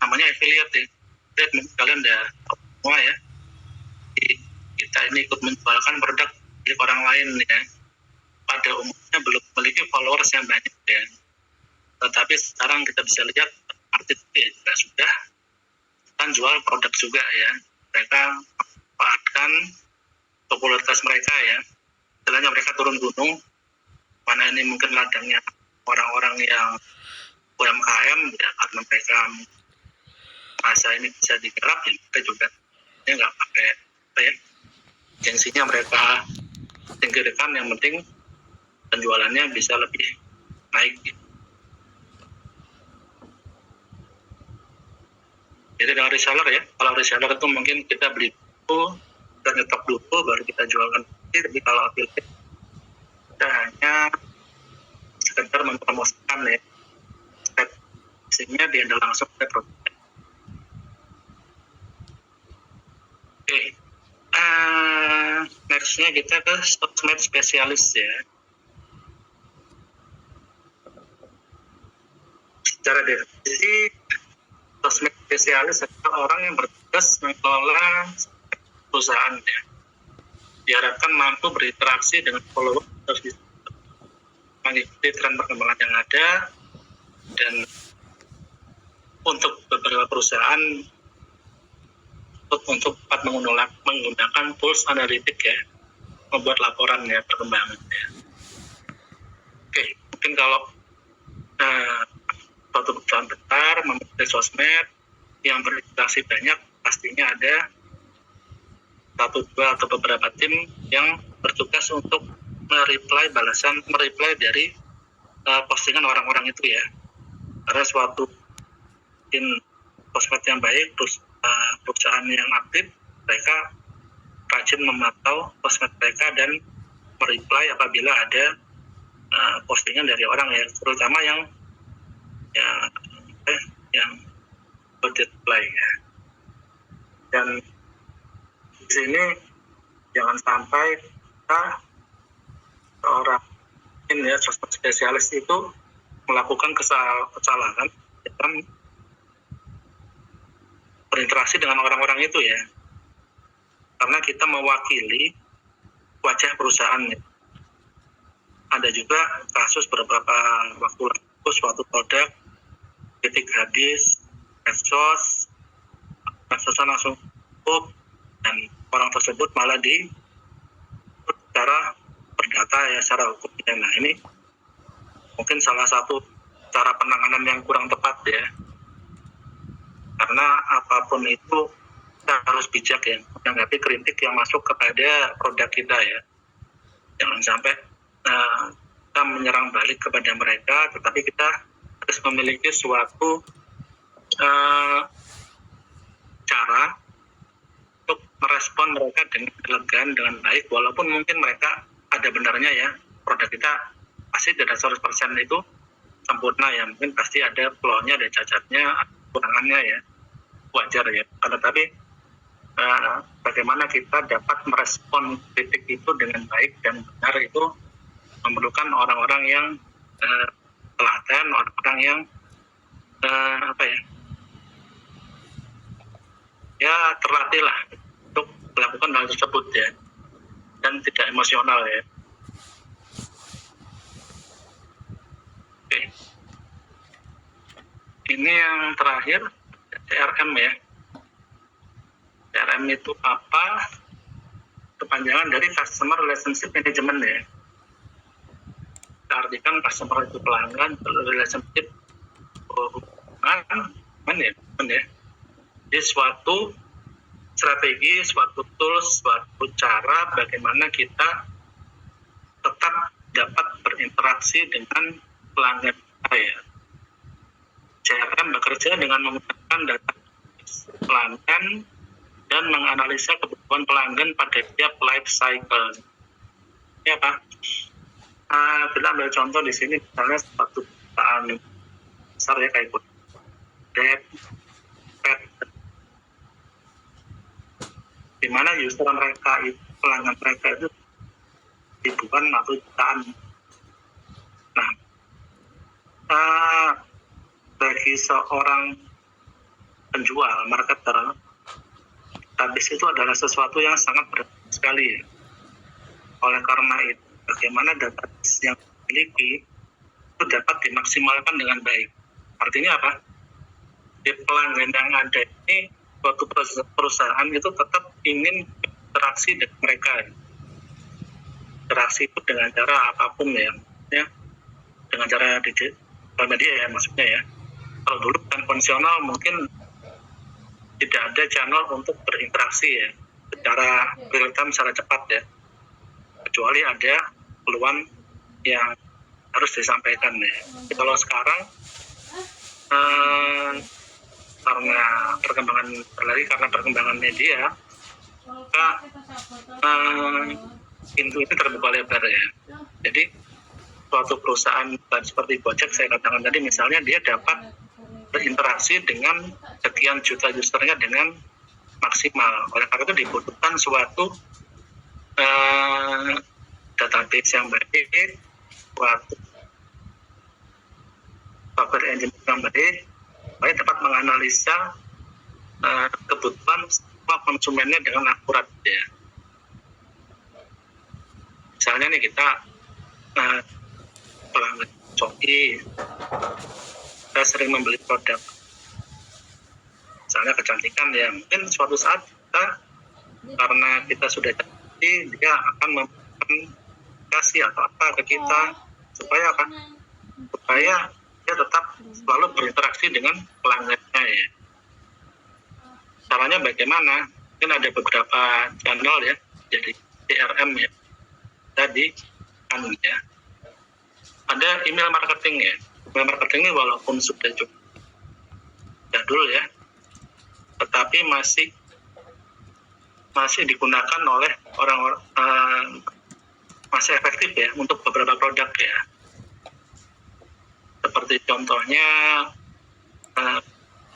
namanya affiliate ya. Mungkin kalian udah tahu semua ya. Jadi, kita ini ikut menjualkan produk milik orang lain ya. Pada umumnya belum memiliki followers yang banyak ya. Tetapi sekarang kita bisa lihat artis ya juga sudah kan jual produk juga ya. Mereka memanfaatkan popularitas mereka ya. Istilahnya mereka turun gunung, mana ini mungkin ladangnya orang-orang yang UMKM ya, karena mereka masa ini bisa digarap ya, mereka juga ya nggak pakai apa ya, gengsinya mereka singkirkan, yang penting penjualannya bisa lebih naik gitu. Jadi dengan reseller ya, kalau reseller itu mungkin kita beli dulu, kita nyetok dulu, baru kita jualkan. Tapi kalau affiliate kita hanya sekedar mempromosikan ya, step-nya dia langsung ke produk. Oke, nextnya kita ke sosmed spesialis ya. Secara definisi, sosmed spesialis adalah orang yang bertugas mengelola perusahaan ya. Diharapkan mampu berinteraksi dengan followers, mengikuti tren perkembangan yang ada, dan untuk beberapa perusahaan untuk dapat menggunakan tools analitik ya, membuat laporan ya perkembangan ya. Oke, mungkin kalau suatu perusahaan besar memiliki sosmed yang berinteraksi banyak, pastinya ada satu dua atau beberapa tim yang bertugas untuk mereply dari postingan orang-orang itu ya. Karena suatu tim sosmed yang baik, perusahaan yang aktif, mereka rajin memantau sosmed mereka dan mereply apabila ada postingan dari orang ya, terutama yang reply ya. Dan di sini jangan sampai kita orang ini ya, sosmed spesialis itu melakukan kesalahan dalam berinteraksi dengan orang-orang itu ya, karena kita mewakili wajah perusahaannya. Ada juga kasus beberapa waktu lalu suatu produk titik habis medsos langsung tutup, dan orang tersebut malah secara perdata ya, secara hukumnya. Nah, ini mungkin salah satu cara penanganan yang kurang tepat ya, karena apapun itu kita harus bijak ya menanggapi kritik yang masuk kepada produk kita ya. Jangan sampai kita menyerang balik kepada mereka, tetapi kita harus memiliki suatu cara untuk merespon mereka dengan elegan, dengan baik, walaupun mungkin mereka ada benarnya ya, produk kita pasti tidak 100% itu sempurna ya, mungkin pasti ada flaw-nya, ada cacatnya, ada kekurangannya ya, wajar ya. Tetapi bagaimana kita dapat merespon kritik itu dengan baik dan benar, itu memerlukan orang-orang yang telaten, orang-orang yang terlatih lah untuk melakukan hal tersebut ya, dan tidak emosional ya. Oke. Ini yang terakhir, CRM ya. CRM itu apa? Kepanjangan dari Customer Relationship Management ya. Kita artikan customer itu pelanggan, relationship hubungan ya. Jadi suatu strategi, suatu tools, suatu cara bagaimana kita tetap dapat berinteraksi dengan pelanggan kita ya. CRM bekerja dengan menggunakan data pelanggan dan menganalisa kebutuhan pelanggan pada tiap life cycle. Ya Pak. Kita ambil contoh di sini, misalnya suatu perusahaan besar ya, kayak Pet, di mana user mereka itu, pelanggan mereka itu ribuan atau jutaan. Nah, bagi seorang penjual, marketer, database itu adalah sesuatu yang sangat berat sekali. Oleh karena itu, bagaimana database yang dimiliki itu dapat dimaksimalkan dengan baik. Artinya apa? Di pelanggan yang ada ini, suatu perusahaan itu tetap ingin interaksi dengan mereka. Interaksi itu dengan cara apapun ya, dengan cara digital media ya maksudnya ya. Kalau dulu kan konvensional mungkin tidak ada channel untuk berinteraksi ya, secara real time, secara cepat ya. Kecuali ada keluhan yang harus disampaikan ya. Jadi kalau sekarang karena perkembangan media, maka pintu ini terbuka lebar ya. Jadi suatu perusahaan seperti Gojek saya katakan tadi, misalnya dia dapat berinteraksi dengan sekian juta usernya dengan maksimal. Oleh karena itu dibutuhkan suatu database yang baik, suatu software engine yang baik, supaya dapat menganalisa kebutuhan semua konsumennya dengan akurat ya. Misalnya nih kita pelanggan Shopee, kita sering membeli produk, misalnya kecantikan ya, mungkin suatu saat kita, karena kita sudah cantik, dia akan memberikan kasih atau apa ke kita supaya apa? Supaya dia tetap selalu berinteraksi dengan pelanggannya ya. Caranya bagaimana? Mungkin ada beberapa channel ya, jadi CRM ya. Tadi kan ya, ada email marketing ya. Email marketing ini walaupun sudah cukup jadul ya, tetapi masih digunakan oleh orang-orang, masih efektif ya untuk beberapa produk ya. Seperti contohnya,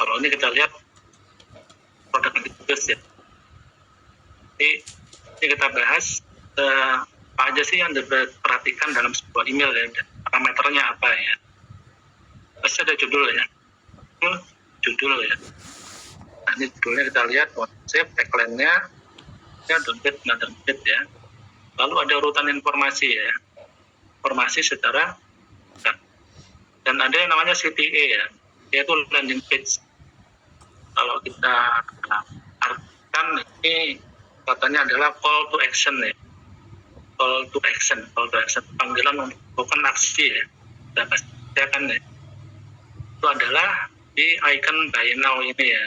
kalau ini kita lihat produk antivirus ya. Ini kita bahas apa aja sih yang diperhatikan dalam sebuah email ya, parameternya apa ya. Pasti ada judul ya. Judul ya. Nah, ini judulnya kita lihat, konsep, tagline-nya, download, download ya. Lalu ada urutan informasi ya. Informasi secara, dan ada yang namanya CTA ya, yaitu landing page. Kalau kita artikan ini katanya adalah call to action ya. Call to action, panggilan untuk melakukan aksi ya. Kita pastikan ya. Itu adalah di icon buy now ini ya.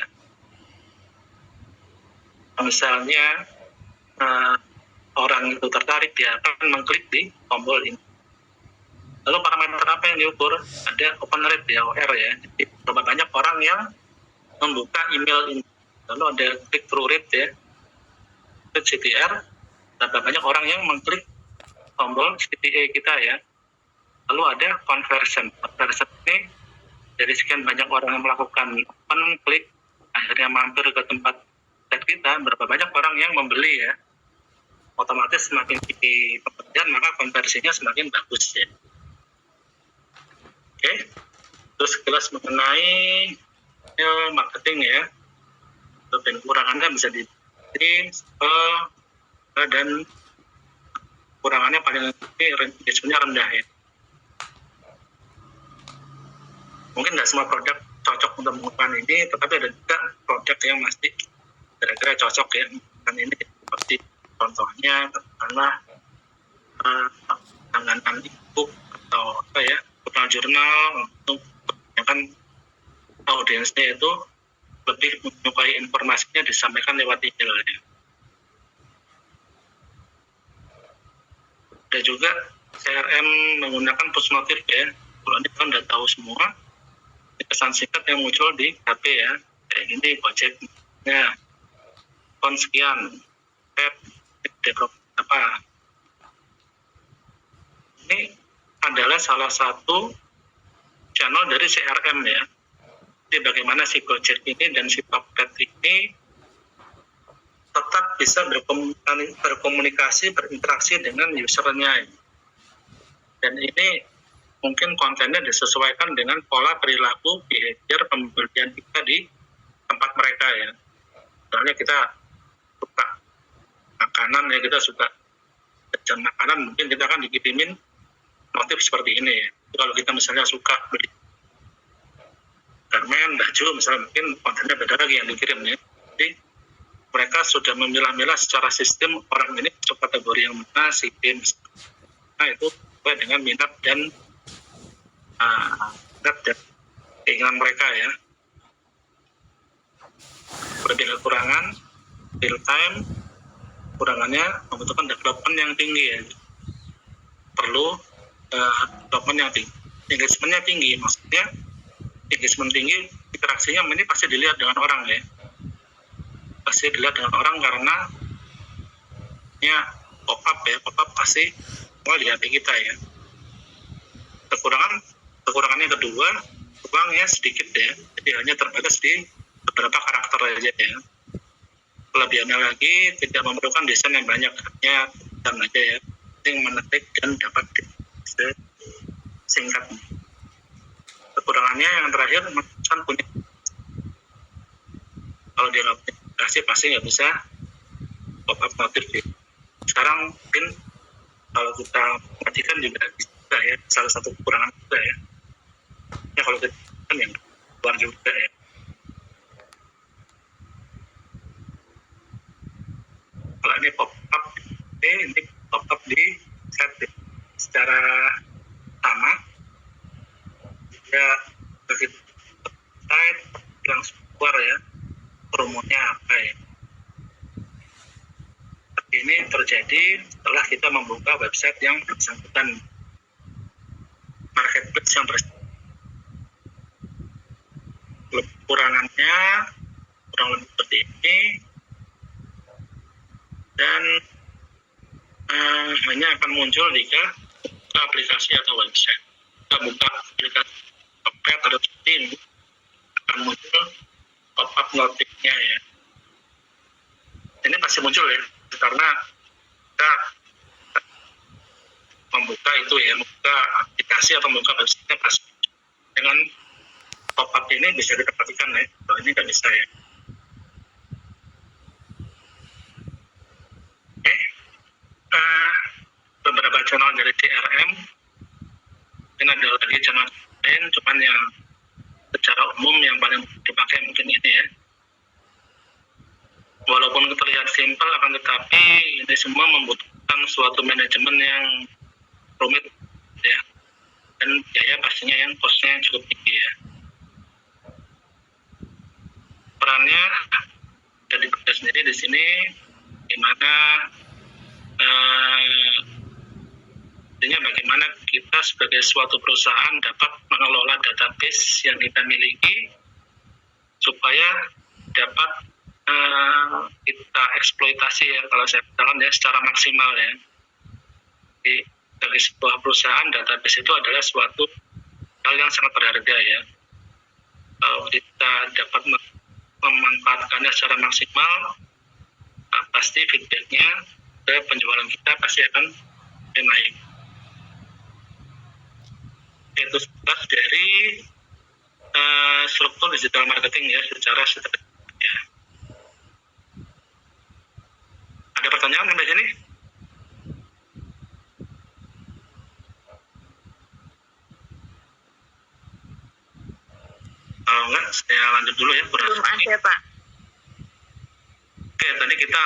Misalnya orang itu tertarik, dia akan mengklik di tombol ini. Lalu parameter apa yang diukur? Ada open rate ya, OR ya. Jadi berapa banyak orang yang membuka email ini. Lalu ada click through rate ya, CTR. Berapa banyak orang yang mengklik tombol CTA kita ya. Lalu ada conversion. Conversion ini dari sekian banyak orang yang melakukan open klik, akhirnya mampir ke tempat website kita, berapa banyak orang yang membeli ya. Otomatis semakin tinggi pembelian, maka konversinya semakin bagus ya. Oke. Terus sekilas mengenai marketing ya. Dan kurangannya bisa dan kurangannya paling engagementnya rendah ya. Mungkin nggak semua produk cocok untuk melakukan ini, tetapi ada juga produk yang masih kira-kira cocok ya. Dan ini seperti contohnya katakanlah tanganan e-book atau apa ya, jurnal, untuk kebanyakan audiensnya itu lebih menyukai informasinya disampaikan lewat email ya. Ada juga CRM menggunakan push notif ya. Kalau ini kan udah tahu semua, pesan singkat yang muncul di HP ya, kayak gini, Gojek ya, kon sekian, apa. Ini adalah salah satu channel dari CRM ya. Jadi bagaimana si Gojek ini dan si Tokped ini tetap bisa berkomunikasi, berinteraksi dengan usernya. Dan ini mungkin kontennya disesuaikan dengan pola perilaku behavior pembelian kita di tempat mereka ya. Soalnya kita suka makanan ya, kita suka jajan makanan, mungkin kita akan dikirimin motif seperti ini ya. Kalau kita misalnya suka beli garmen, baju misalnya, mungkin kontennya beda lagi yang dikirim ya. Jadi mereka sudah memilah-milah secara sistem orang ini masuk kategori yang mana, si game itu sesuai dengan minat dan keinginan mereka ya. Berbeda kekurangan, real time, kekurangannya membutuhkan development yang tinggi ya. Perlu development yang tinggi, engagementnya tinggi, maksudnya engagement tinggi, interaksinya ini pasti dilihat dengan orang ya, pasti dilihat dengan orang karena ya pop up pasti mau lihat kita ya. Kekurangannya kedua, uangnya sedikit ya, jadi hanya terbatas di beberapa karakter aja ya. Kelebihannya lagi tidak memerlukan desain yang banyak, hanya dan aja ya, yang menarik dan dapat singkat. Kekurangannya yang terakhir, kan punya, kalau dia nggak punya aplikasi pasti nggak bisa pop up notif ya. Sekarang mungkin kalau kita perhatikan juga bisa ya, salah satu kekurangan juga ya. Ya kalau kita kan yang luar juga ya. Kalau ini pop up, ini pop up di set secara sama, ya begitu site langsung keluar ya promonya apa ya. Tapi ini terjadi setelah kita membuka website yang bersangkutan, marketplace yang bersangkutan. Kekurangannya kurang lebih seperti ini, dan hanya akan muncul jika buka aplikasi atau website. Kita buka aplikasi pet atau Steam, akan muncul pop-up notifnya ya. Ini pasti muncul ya, karena kita membuka itu ya, membuka aplikasi atau membuka website pasti dengan pop-up ini bisa kita perhatikan ya. Kalau ini nggak bisa ya. Beberapa channel dari CRM, ini ada lagi channel lain, cuman yang secara umum yang paling dipakai mungkin ini ya. Walaupun terlihat simpel, akan tetapi ini semua membutuhkan suatu manajemen yang rumit ya, dan biaya pastinya yang costnya cukup tinggi ya. Perannya dari kerja sendiri di sini, gimana bagaimana kita sebagai suatu perusahaan dapat mengelola database yang kita miliki supaya dapat kita eksploitasi ya, kalau saya katakan ya, secara maksimal ya. Jadi dari sebuah perusahaan, database itu adalah suatu hal yang sangat berharga ya. Kalau kita dapat memanfaatkannya secara maksimal, pasti feedbacknya ke penjualan kita pasti akan naik. Itu sebab dari struktur digital marketing ya, secara strategi ya. Ada pertanyaan sampai sini? Oh, enggak, saya lanjut dulu ya. Belum ada, Pak. Oke, tadi kita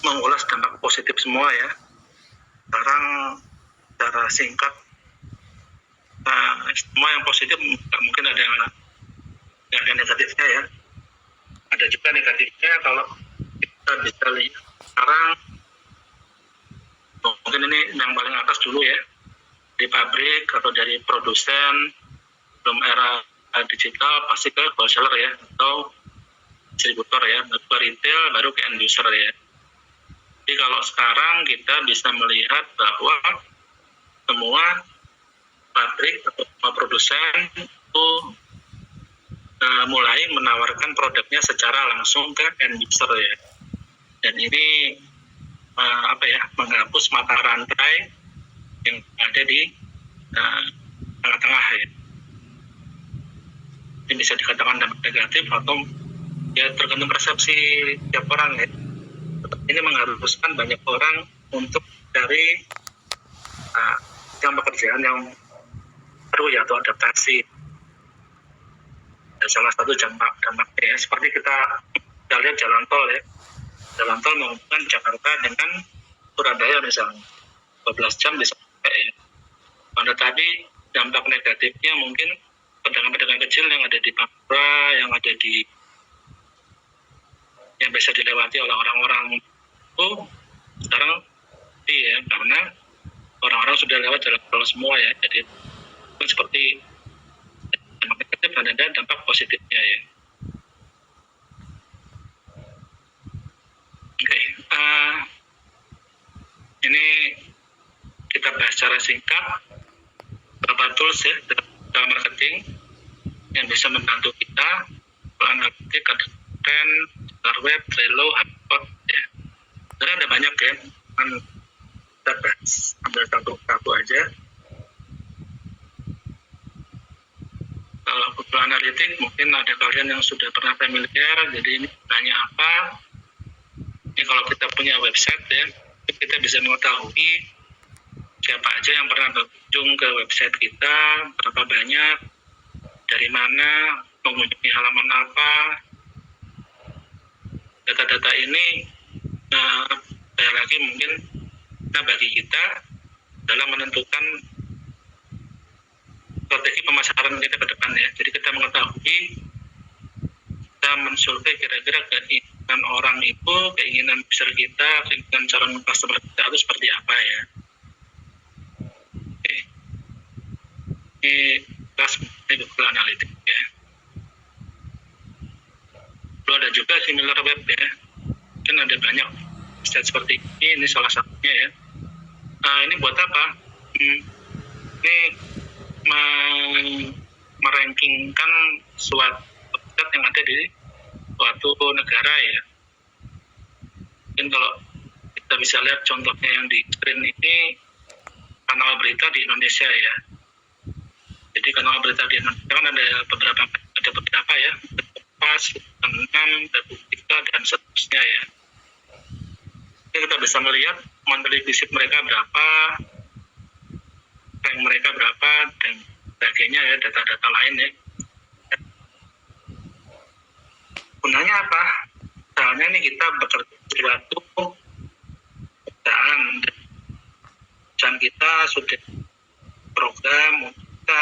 mengulas dampak positif semua ya. Sekarang secara singkat, semua yang positif mungkin ada yang negatifnya ya. Ada juga negatifnya kalau kita bisa lihat sekarang, mungkin ini yang paling atas dulu ya, di pabrik atau dari produsen, belum era digital pasti ke wholesaler ya, atau distributor ya, baru ke retail, baru ke end user ya. Jadi kalau sekarang kita bisa melihat bahwa semua pabrik atau semua produsen itu mulai menawarkan produknya secara langsung ke end user ya. Dan ini menghapus mata rantai yang ada di tengah-tengah ya. Ini bisa dikatakan dampak negatif atau ya tergantung persepsi tiap orang ya. Ini mengharuskan banyak orang untuk cari yang pekerjaan yang baru ya, atau adaptasi. Dan salah satu dampaknya ya, seperti kita lihat jalan tol ya. Jalan tol menghubungkan Jakarta dengan Surabaya misalnya. 12 jam bisa pakai ya. Tetapi dampak negatifnya mungkin pedagang-pedagang kecil yang ada di Papua, yang ada di yang bisa dilewati oleh orang-orang itu sekarang ya, karena orang-orang sudah lewat jalan tol semua ya. Jadi seperti dampak negatif dan ada dampak positifnya ya. Oke, ini kita bahas secara singkat beberapa tools ya dalam marketing yang bisa membantu kita menganalitik konten, web, Trello, HubSpot ya. Sebenarnya ada banyak ya, kan kita bahas ambil satu aja. Kalau Google Analytics mungkin ada kalian yang sudah pernah familiar, jadi ini gunanya apa? Ini kalau kita punya website ya, kita bisa mengetahui siapa aja yang pernah berkunjung ke website kita, berapa banyak, dari mana, mengunjungi halaman apa. Data-data ini sekali lagi mungkin bagi kita dalam menentukan strategi pemasaran kita ke depan ya. Jadi kita mengetahui, kita mensurvei kira-kira keinginan orang itu, keinginan user kita, keinginan calon customer kita itu seperti apa ya. Oke. Ini kelas Google Analytics ya. Lalu ada juga similar web ya. Mungkin ada banyak website seperti ini salah satunya ya. Ini buat apa? Ini merankingkan suatu website yang ada di suatu negara ya. Mungkin kalau kita bisa lihat contohnya yang di screen ini kanal berita di Indonesia ya. Jadi kanal berita di Indonesia kan ada beberapa ya, Pas, 6, Republika dan seterusnya ya. Jadi kita bisa melihat monthly visit mereka berapa, rank mereka berapa, dan sebagainya ya, data-data lain ya. Gunanya apa? Misalnya nih kita bekerja di suatu perusahaan dan kita sudah program kita,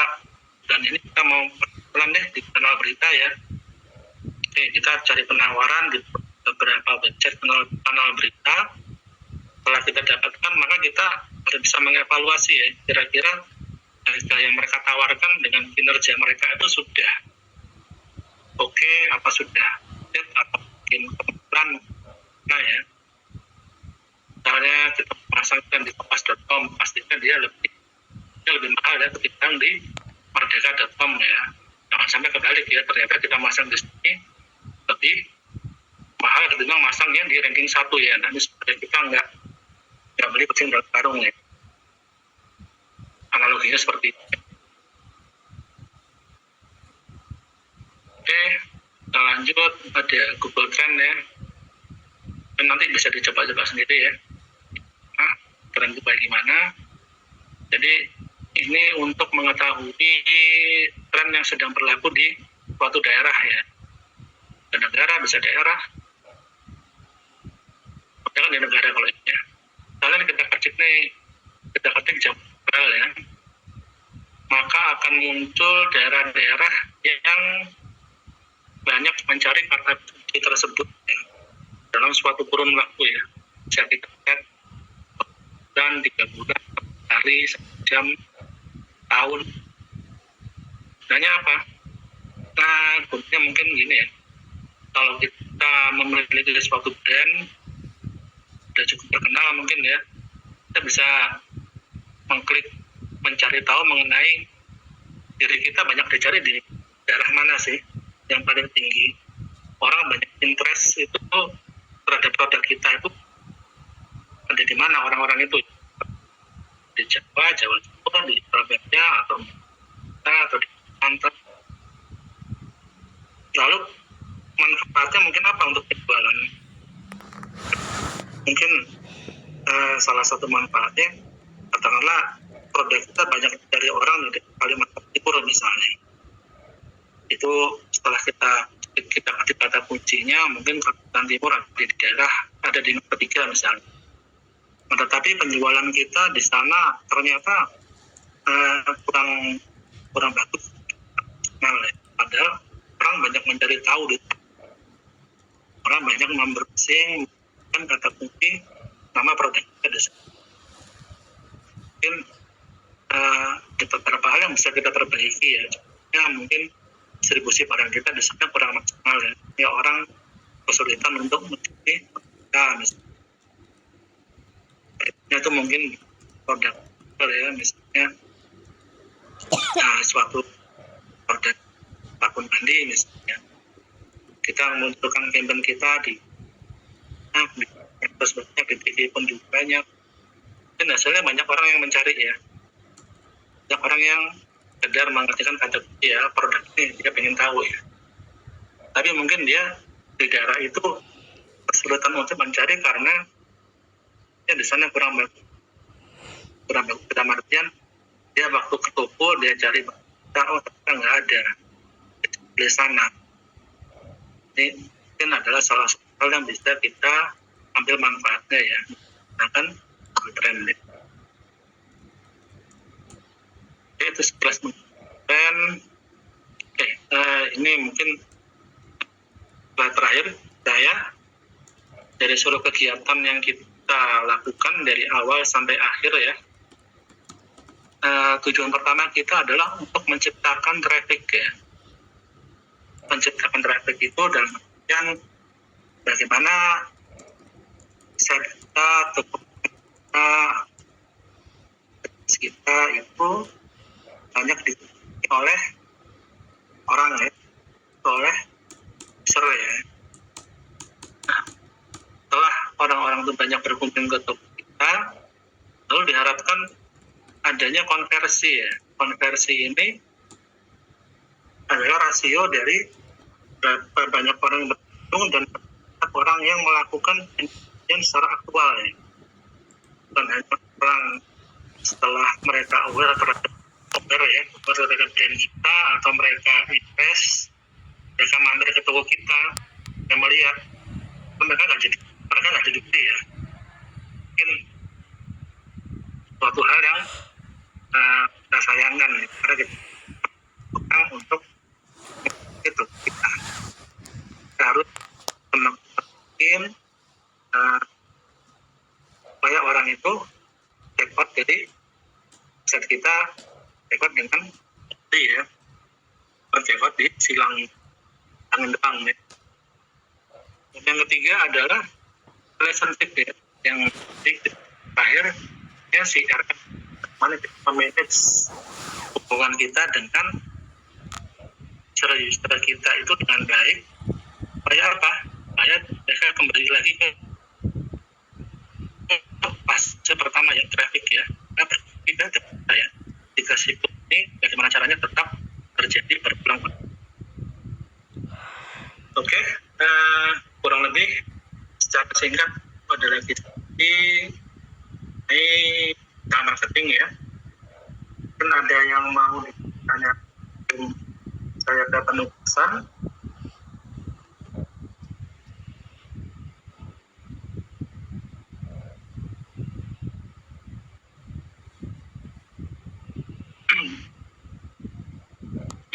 dan ini kita mau pelan deh di kanal berita ya. Oke, kita cari penawaran di beberapa website kanal berita. Setelah kita dapatkan, maka kita harus bisa mengevaluasi ya, kira-kira harga yang mereka tawarkan dengan kinerja mereka itu sudah oke, apa sudah fit, atau mungkin kebetulan. Nah ya, misalnya kita pasangkan di kompas.com, pastinya dia lebih mahal ya ketimbang di merdeka.com ya. Jangan sampai kebalik ya, ternyata kita masang di sini lebih mahal ketimbang masangnya di ranking 1 ya. Nah ini supaya kita nggak beli kucing dalam karung ya. Analoginya seperti itu. Oke, kita lanjut. Ada Google Trend ya. Dan nanti bisa dicoba-coba sendiri ya. Nah, tren itu bagaimana. Jadi ini untuk mengetahui tren yang sedang berlaku di suatu daerah ya. Dan negara bisa daerah. Jangan di negara kalau ini ya. Kalian kita ketik Jakarta ya. Maka akan muncul daerah-daerah yang banyak mencari kata kunci tersebut ya, dalam suatu kurun waktu ya. Bisa kita lihat dan 3 bulan, hari, jam, tahun. Gunanya apa? Nah, gunanya mungkin gini ya. Kalau kita memiliki suatu brand sudah cukup terkenal mungkin ya, kita bisa mengklik mencari tahu mengenai diri kita banyak dicari di daerah mana sih yang paling tinggi. Orang banyak interest itu terhadap produk kita itu ada di mana orang-orang itu, di Jawa Timur, di Surabaya, atau di Banten. manfaatnya mungkin apa untuk penjualan? Mungkin salah satu manfaatnya, katakanlah produk kita banyak dari orang di Kalimantan Timur misalnya. Itu setelah kita ketik kata kuncinya, mungkin Kalimantan Timur ada di daerah, ada di nomor 3 misalnya. Nah, tetapi penjualan kita di sana ternyata kurang bagus. Nah, padahal orang banyak mencari tahu, orang banyak membrowsing kan kata kunci nama produk kita di sana. Mungkin beberapa hal yang bisa kita perbaiki ya. Ya mungkin distribusi barang kita di sana kurang maksimal ya. Ya orang kesulitan untuk mencari misalnya itu mungkin produk ya, misalnya suatu produk sabun mandi misalnya, kita memunculkan campaign kita di banyak, di TV pun juga banyak, dan hasilnya banyak orang yang mencari ya, banyak orang yang sekedar mengertikan kata kunci ya produk ini, dia pengen tahu ya, tapi mungkin dia di daerah itu kesulitan untuk mencari karena ya di sana kurang bagus, dalam artian dia waktu ke toko dia cari ternyata nggak ada di sana. Ini mungkin adalah salah satu hal yang bisa kita ambil manfaatnya ya, akan tren deh. Itu sekelas tren. Ini mungkin terakhir saya dari seluruh kegiatan yang kita lakukan dari awal sampai akhir ya. Tujuan pertama kita adalah untuk menciptakan traffic ya. Menciptakan traffic itu dalam artian bagaimana bisa kita kita itu banyak diikuti oleh orang ya, oleh user ya. Nah, setelah orang-orang itu banyak berkunjung ke toko kita, lalu diharapkan adanya konversi ya. Konversi ini adalah rasio dari berapa banyak orang yang berkunjung dan berapa orang yang melakukan penjualan secara aktual ya. Bukan hanya orang setelah mereka aware terhadap terhadap brand kita, atau mereka invest, mereka mampir ke toko kita, yang melihat mereka nggak jadi beli ya. Mungkin suatu hal yang kita sayangkan ya, karena kita untuk itu kita harus semakin supaya orang itu dapat jadi set kita dapat dengan ya, dapat di silang tangan depan ya. Yang ketiga adalah relationship ya, yang terakhir ya CRM, mana kita memanage hubungan kita dengan user kita itu dengan baik, supaya apa? Supaya mereka kembali lagi ke fase pertama ya, traffic ya. Nah, kita ya dikasih ini bagaimana caranya tetap terjadi berulang-ulang. Oke, kurang lebih secara singkat adalah ini marketing ya. Kan ada yang mau ditanya saya ke penugasan.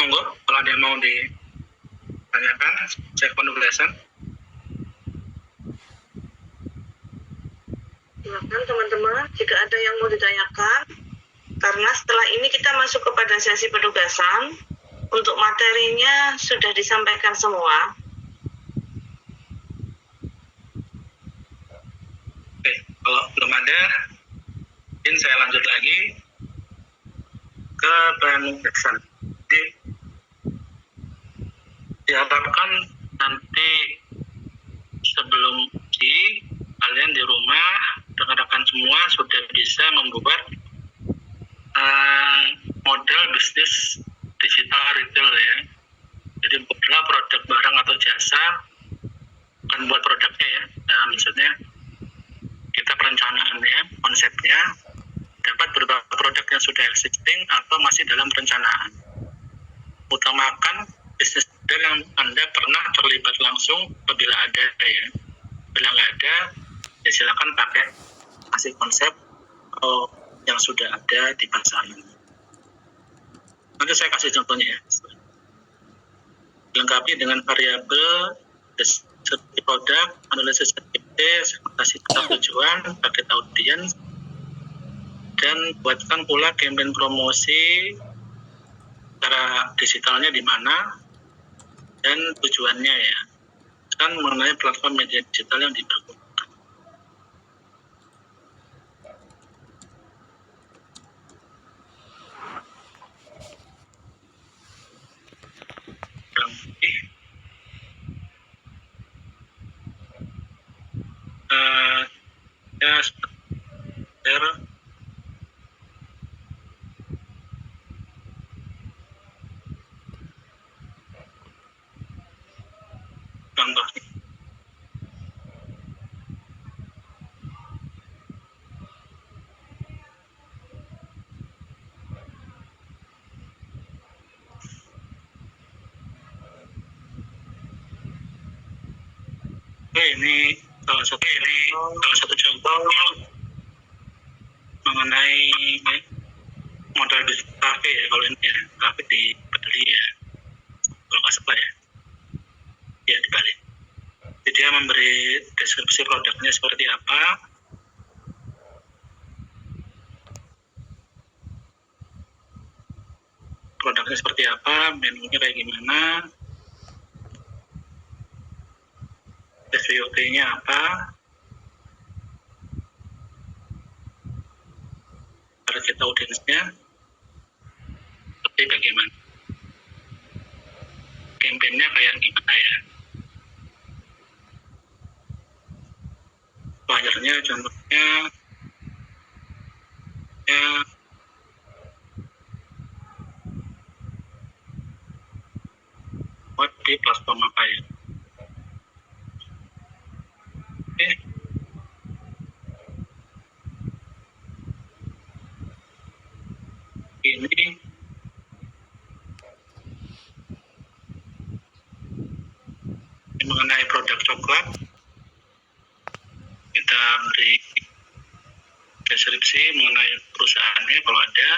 Monggo kalau ada yang mau ditanyakan, saya penugasan. Silakan teman-teman, jika ada yang mau ditanyakan, karena setelah ini kita masuk kepada sesi penugasan. Untuk materinya sudah disampaikan semua. Oke, kalau belum ada, mungkin saya lanjut lagi ke penugasan. Jadi diharapkan nanti sebelum uji, kalian di rumah, rekan-rekan semua sudah bisa membuat model bisnis digital retail ya. Jadi bukanlah produk barang atau jasa sudah existing atau masih dalam perencanaan. Utamakan bisnis model yang Anda pernah terlibat langsung apabila ada ya. Bila nggak ada, ya silakan pakai masih konsep yang sudah ada di pasaran. Nanti saya kasih contohnya ya. Lengkapi dengan variabel deskripsi produk, analisis SKT, segmentasi data tujuan, target audience, dan buatkan pula campaign promosi cara digitalnya di mana dan tujuannya ya. Kan mengenai platform media digital yang dipergunakan. Ya sebentar. Contohnya. Ini salah satu contoh mengenai modal bisnis kafe ya, kalau ini ya, kafe di Bali ya, kalau nggak salah ya di Bali. Jadi dia memberi deskripsi produknya seperti apa, menunya kayak gimana, SWOT-nya apa, target audience-nya, seperti bagaimana, campaign-nya kayak gimana ya. Bayarnya contohnya ya buat di platform apa ya. Oke. Ini mengenai produk coklat, kita beri deskripsi mengenai perusahaannya kalau ada,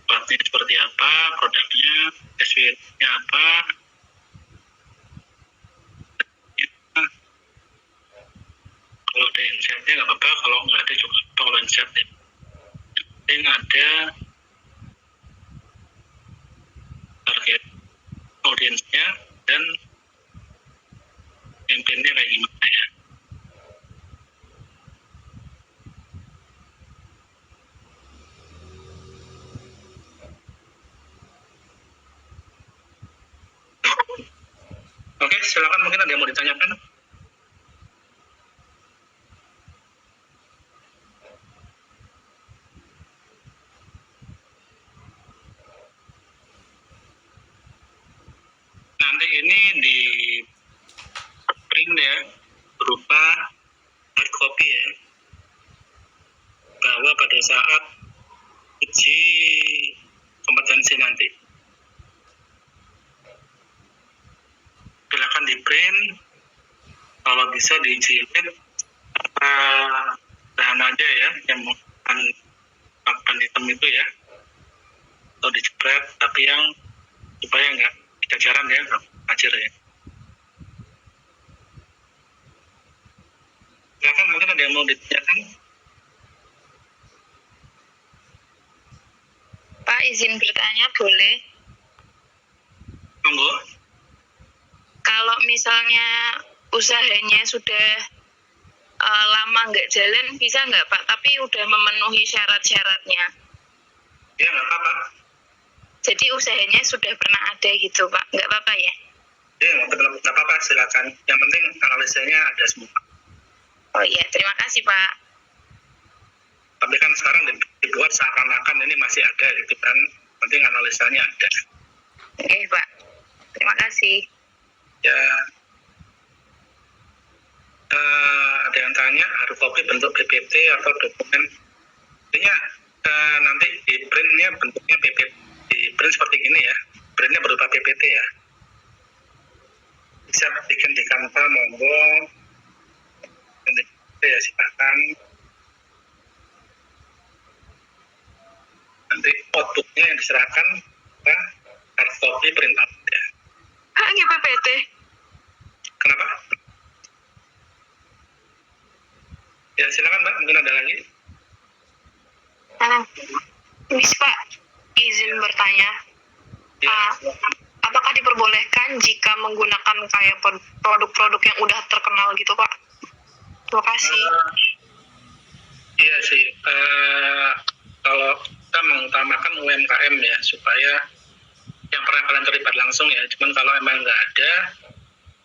coklatnya seperti apa, produknya, SWOT-nya apa, ya. Kalau ada insight-nya nggak apa-apa, kalau nggak ada juga kalau insight ya. Yang ada target audiensnya dan campaign-nya kayak gimana ya. Oke, silakan, mungkin ada yang mau ditanyakan. Nanti ini di print ya, berupa hard copy ya, bahwa pada saat uji kompetensi nanti silakan di print, kalau bisa dijilid bahan aja ya, yang papan hitam itu ya, atau dijepret, tapi yang supaya nggak jajaran ya, nggak ajar ya. Silakan, mungkin ada yang mau ditanyakan. Pak, izin bertanya boleh? Monggo. Kalau misalnya usahanya sudah lama nggak jalan, bisa nggak Pak? Tapi udah memenuhi syarat-syaratnya. Ya, nggak apa-apa. Jadi usahanya sudah pernah ada gitu Pak, nggak apa-apa ya? Ya, nggak apa-apa, silakan. Yang penting analisanya ada semua. Oh iya, terima kasih Pak. Tapi kan sekarang dibuat seakan-akan ini masih ada gitu kan, penting analisanya ada. Oke Pak, terima kasih. Ya, ada yang tanya hard copy bentuk PPT atau dokumen. Intinya Nanti di printnya bentuknya PPT, di print seperti ini ya, printnya berupa PPT ya. Bisa bikin di Canva, monggo. Nanti ya silakan. Nanti outputnya yang diserahkan ke hard copy print out ya. Hanya PPT. Kenapa? Ya silakan Mbak, mungkin ada lagi. Bisa Pak, izin bertanya. Ya, Apakah diperbolehkan jika menggunakan kayak produk-produk yang udah terkenal gitu Pak? Terima kasih. iya sih. Kalau kita mengutamakan UMKM ya, supaya yang pernah kalian terlibat langsung ya. Cuman kalau emang nggak ada,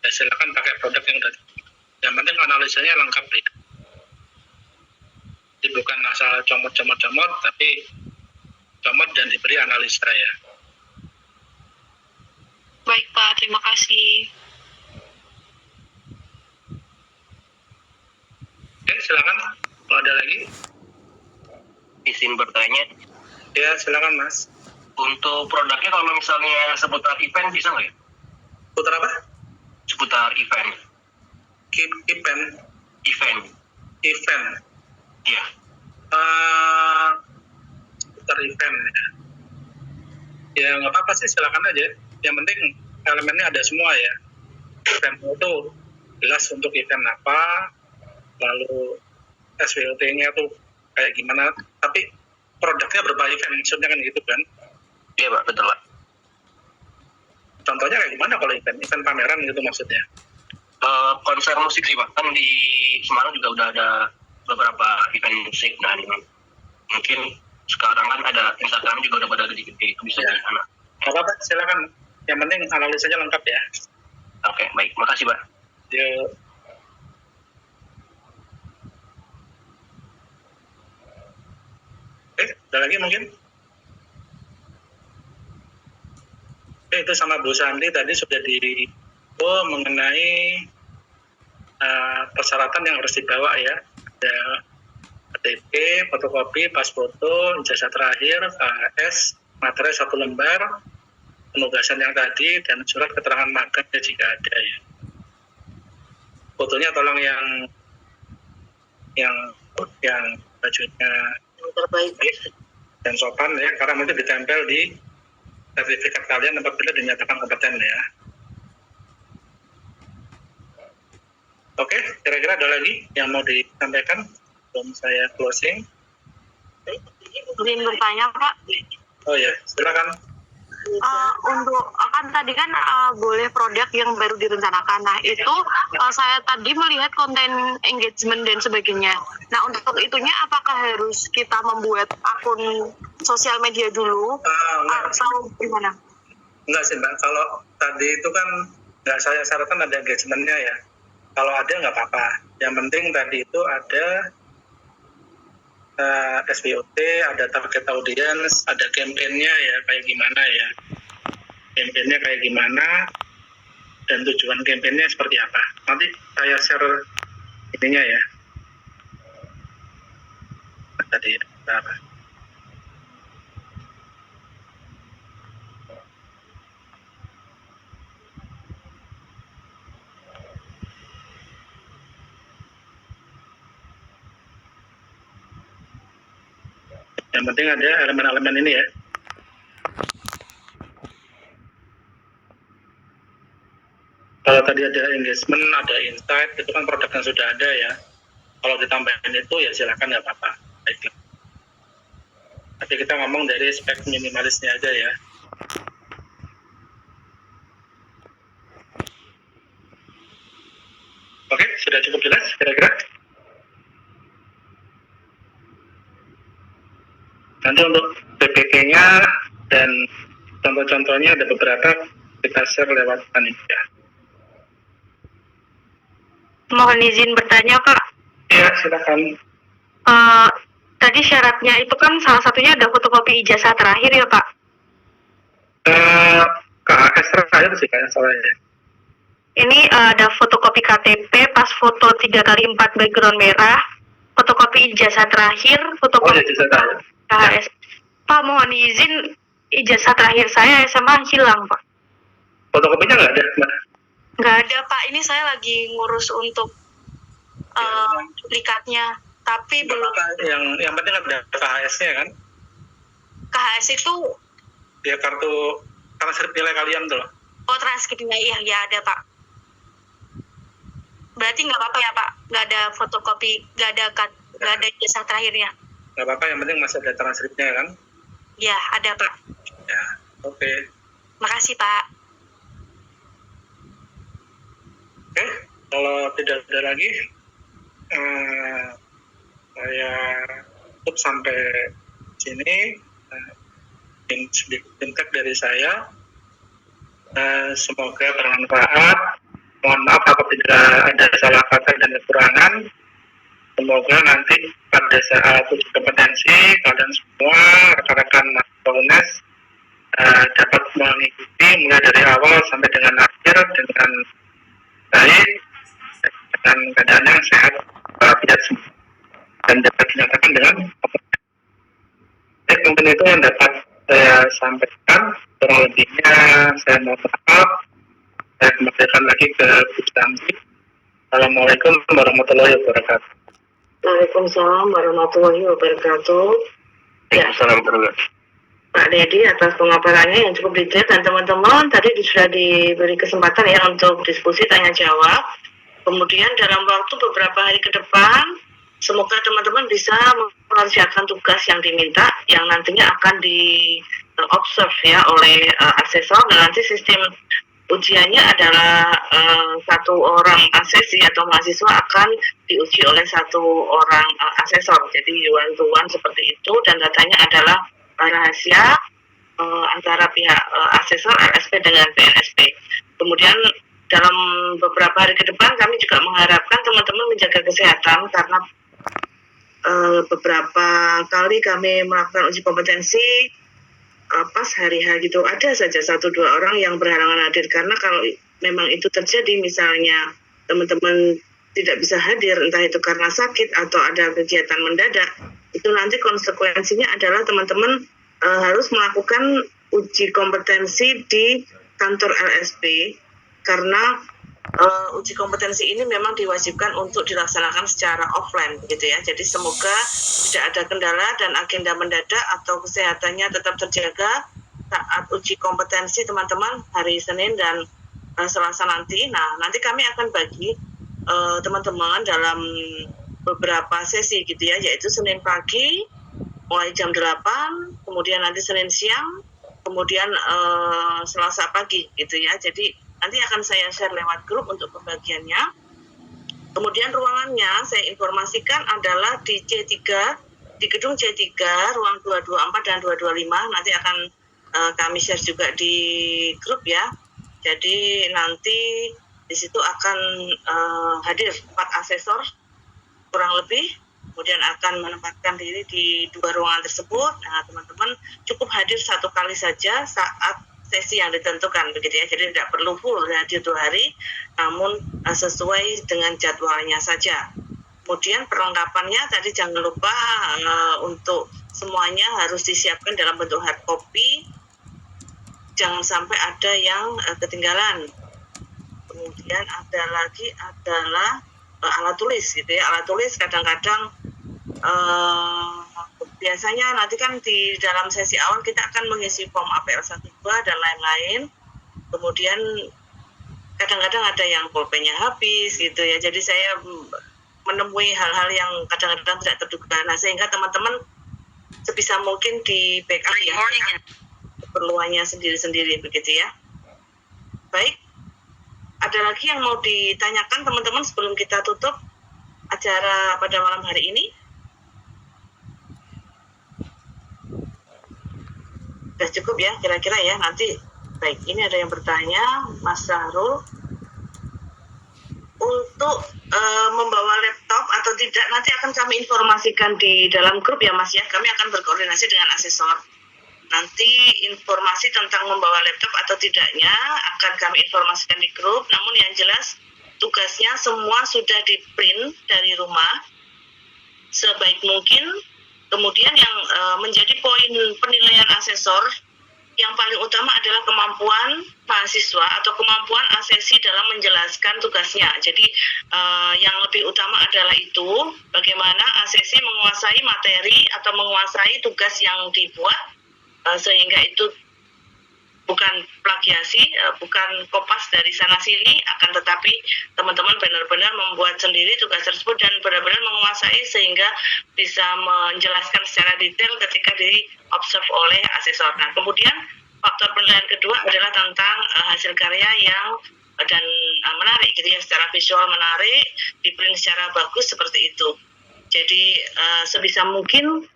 ya silakan pakai produk yang udah. Yang penting analisanya lengkap ya. Jadi bukan asal comot, tapi comot dan diberi analisa ya. Baik Pak, terima kasih. Oke, silakan. Kalau ada lagi, Izin bertanya, ya silakan Mas. untuk produknya kalau misalnya seputar event bisa nggak ya? Putar apa? Seputar event. Event. Iya. Putar event ya. Ya nggak apa-apa sih, silakan aja. Yang penting elemennya ada semua ya. Event itu jelas untuk event apa, lalu SWOT-nya tuh kayak gimana, tapi produknya berupa event, maksudnya kan gitu kan. Iya Pak, betul Pak. Contohnya kayak gimana kalau event pameran gitu maksudnya? Konser musik sih Pak, kan di Semarang juga udah ada beberapa event musik dan mungkin sekarang kan ada Instagram juga udah pada gede-gede, itu bisa Ya. di sana. Nggak apa-apa, silakan. Yang penting analisanya lengkap ya. Oke, baik, makasih Pak. Yuk. Ada lagi mungkin? Itu sama Bu Sandi tadi sudah mengenai persyaratan yang harus dibawa ya. Ada KTP, fotokopi, pas foto, ijazah terakhir, KHS, materai 1 lembar, penugasan yang tadi, dan surat keterangan magang jika ada ya. Fotonya tolong yang bajunya terbaik. dan sopan ya, karena nanti ditempel di sertifikat kalian apabila dinyatakan kompeten ya. Oke, kira-kira ada lagi yang mau disampaikan sebelum saya closing? Izin bertanya Pak, Oh ya, silakan. untuk kan tadi kan boleh produk yang baru direncanakan. Nah itu saya tadi melihat konten engagement dan sebagainya. Nah untuk itunya apakah harus kita membuat akun sosial media dulu atau gimana? Enggak sih Mbak, kalau tadi itu kan nggak saya syaratkan ada engagementnya ya. Kalau ada nggak apa-apa. Yang penting tadi itu ada SWOT, ada target audience, ada campaign-nya ya kayak gimana ya. Campaign-nya kayak gimana dan tujuan campaign-nya seperti apa. Nanti saya share ininya ya. Tadi apa? Yang penting ada elemen-elemen ini ya. Kalau tadi ada engagement, ada insight, itu kan produk yang sudah ada ya. Kalau ditambahin itu ya silakan, nggak apa-apa. Baiklah. Tapi kita ngomong dari spek minimalisnya aja ya. Oke, sudah cukup jelas kira-kira? Nanti untuk PPT-nya dan contoh-contohnya ada beberapa, kita share lewat panitia. Mohon izin bertanya Pak, Ya, silakan. tadi syaratnya itu kan salah satunya ada fotokopi ijazah terakhir ya Pak? KHS terakhir sih kayaknya soalnya. Ini ada fotokopi KTP, pas foto 3x4 background merah, fotokopi ijazah terakhir, Oh ya, fotokopi ijazah terakhir. KHS. Pak, mohon izin, ijazah terakhir saya SMA hilang, Pak. Fotokopinya nggak ada, Mbak? Nggak ada, Pak. Ini saya lagi ngurus untuk duplikatnya, tapi Nggak belum. apa-apa. Yang penting ada KHS-nya kan? KHS itu, Ya kartu transkrip nilai kalian tuh. transkripnya ya ada, Pak. Berarti nggak apa-apa ya, Pak? Nggak ada fotokopi, nggak ada ijazah terakhirnya. Nggak apa-apa, yang penting masih ada transkripnya kan? Ya, ada, Pak. Ya, oke. Makasih, Pak. Oke, kalau tidak ada lagi, saya tutup sampai sini. Sedikit feedback dari saya. Semoga bermanfaat. Mohon maaf apabila ada salah kata dan kekurangan. Semoga nanti pada saat uji kompetensi kalian semua rekan-rekan UNES dapat mengikuti mulai dari awal sampai dengan akhir dengan baik, dengan keadaan yang sehat walafiat semua, dan dapat dinyatakan dengan kompetensi. Mungkin itu yang dapat saya sampaikan. Kurang lebihnya saya mohon maaf. Saya kembalikan lagi ke Bu Santi. Assalamualaikum warahmatullahi wabarakatuh. Waalaikumsalam warahmatullahi wabarakatuh. Ya, Salam terus. Pak Dedi atas pemaparannya yang cukup detail, dan teman-teman tadi sudah diberi kesempatan ya untuk diskusi tanya jawab. Kemudian dalam waktu beberapa hari ke depan, semoga teman-teman bisa mengerjakan tugas yang diminta, yang nantinya akan di observe ya oleh asesor, dan nanti sistem ujiannya adalah satu orang asesi atau mahasiswa akan diuji oleh satu orang asesor. Jadi one to one seperti itu, dan datanya adalah rahasia antara pihak asesor LSP dengan PNSP. Kemudian dalam beberapa hari ke depan kami juga mengharapkan teman-teman menjaga kesehatan, karena beberapa kali kami melakukan uji kompetensi pas hari H gitu ada saja 1-2 orang yang berhalangan hadir, karena kalau memang itu terjadi, misalnya teman-teman tidak bisa hadir entah itu karena sakit atau ada kegiatan mendadak, itu nanti konsekuensinya adalah teman-teman harus melakukan uji kompetensi di kantor LSP, karena uji kompetensi ini memang diwajibkan untuk dilaksanakan secara offline gitu ya. Jadi semoga tidak ada kendala dan agenda mendadak atau kesehatannya tetap terjaga saat uji kompetensi teman-teman hari Senin dan Selasa nanti. Nah, nanti kami akan bagi teman-teman dalam beberapa sesi gitu ya, yaitu Senin pagi mulai jam 8, kemudian nanti Senin siang, kemudian Selasa pagi gitu ya. Jadi nanti akan saya share lewat grup untuk pembagiannya. Kemudian ruangannya saya informasikan adalah di C3, di gedung C3, ruang 224 dan 225. Nanti akan kami share juga di grup ya. Jadi nanti di situ akan hadir 4 asesor kurang lebih, kemudian akan menempatkan diri di 2 ruangan tersebut. Nah, teman-teman cukup hadir 1 kali saja saat sesi yang ditentukan begitu ya, jadi tidak perlu full hadir 2 hari, namun sesuai dengan jadwalnya saja. Kemudian perlengkapannya tadi jangan lupa untuk semuanya harus disiapkan dalam bentuk hard copy, jangan sampai ada yang ketinggalan. Kemudian ada lagi adalah alat tulis gitu ya. Alat tulis kadang-kadang biasanya nanti kan di dalam sesi awal kita akan mengisi form APL 1-2 dan lain-lain. Kemudian kadang-kadang ada yang pulpennya habis gitu ya. Jadi saya menemui hal-hal yang kadang-kadang tidak terduga. Nah, sehingga teman-teman sebisa mungkin di backup ya keperluannya sendiri-sendiri begitu ya. Baik, ada lagi yang mau ditanyakan teman-teman sebelum kita tutup acara pada malam hari ini? Sudah cukup ya kira-kira ya. Nanti baik, ini ada yang bertanya, Mas Sahrul, untuk membawa laptop atau tidak nanti akan kami informasikan di dalam grup ya Mas ya. Kami akan berkoordinasi dengan asesor. Nanti informasi tentang membawa laptop atau tidaknya akan kami informasikan di grup. Namun yang jelas tugasnya semua sudah di print dari rumah sebaik mungkin, Kemudian yang menjadi poin penilaian asesor yang paling utama adalah kemampuan mahasiswa atau kemampuan asesi dalam menjelaskan tugasnya. Jadi yang lebih utama adalah itu bagaimana asesi menguasai materi atau menguasai tugas yang dibuat sehingga itu bukan plagiasi, bukan kopas dari sana sini, akan tetapi teman-teman benar-benar membuat sendiri tugas tersebut dan benar-benar menguasai sehingga bisa menjelaskan secara detail ketika di-observe oleh asesor. Nah, kemudian faktor penilaian kedua adalah tentang hasil karya yang dan menarik gitu ya, secara visual menarik, di-print secara bagus seperti itu. Jadi sebisa mungkin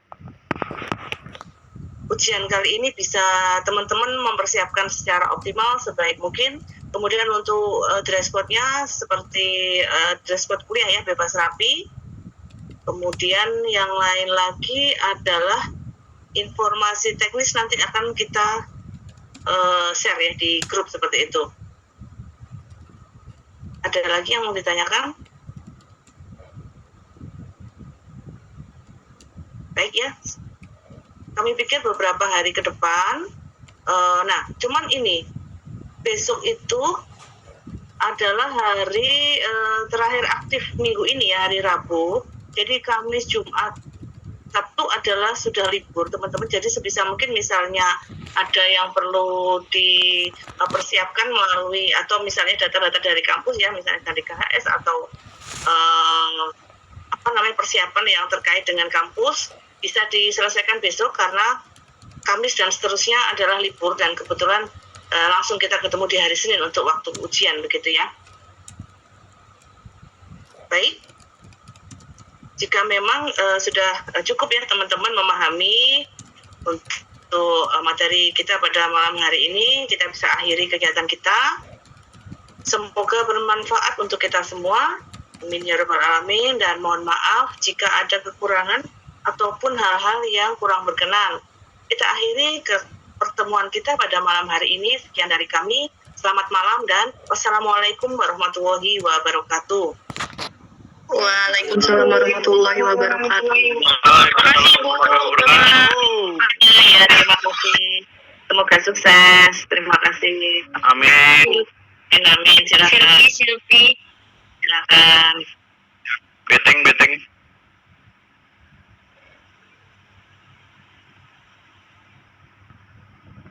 ujian kali ini bisa teman-teman mempersiapkan secara optimal sebaik mungkin. Kemudian untuk dress code-nya seperti dress code kuliah ya, bebas rapi. Kemudian yang lain lagi adalah informasi teknis nanti akan kita share ya di grup seperti itu. Ada lagi yang mau ditanyakan? Baik ya. Kami pikir beberapa hari ke depan, nah cuman ini, besok itu adalah hari terakhir aktif minggu ini ya, hari Rabu. Jadi Kamis, Jumat, Sabtu adalah sudah libur teman-teman. Jadi sebisa mungkin misalnya ada yang perlu dipersiapkan melalui atau misalnya data-data dari kampus ya, misalnya dari KHS atau persiapan yang terkait dengan kampus, bisa diselesaikan besok karena Kamis dan seterusnya adalah libur dan kebetulan langsung kita ketemu di hari Senin untuk waktu ujian begitu ya. Baik, jika memang sudah cukup ya teman-teman memahami untuk materi kita pada malam hari ini, kita bisa akhiri kegiatan kita. Semoga bermanfaat untuk kita semua. Amin ya rabbal alamin, dan mohon maaf jika ada kekurangan ataupun hal-hal yang kurang berkenan. Kita akhiri ke pertemuan kita pada malam hari ini. Sekian dari kami. Selamat malam dan wassalamualaikum warahmatullahi wabarakatuh. Waalaikumsalam warahmatullahi wabarakatuh. Terima kasih Bu. Ya, terima kasih. Semoga sukses. Terima kasih. Amin. Amin. Silakan. Silvi. Silakan. Beteng.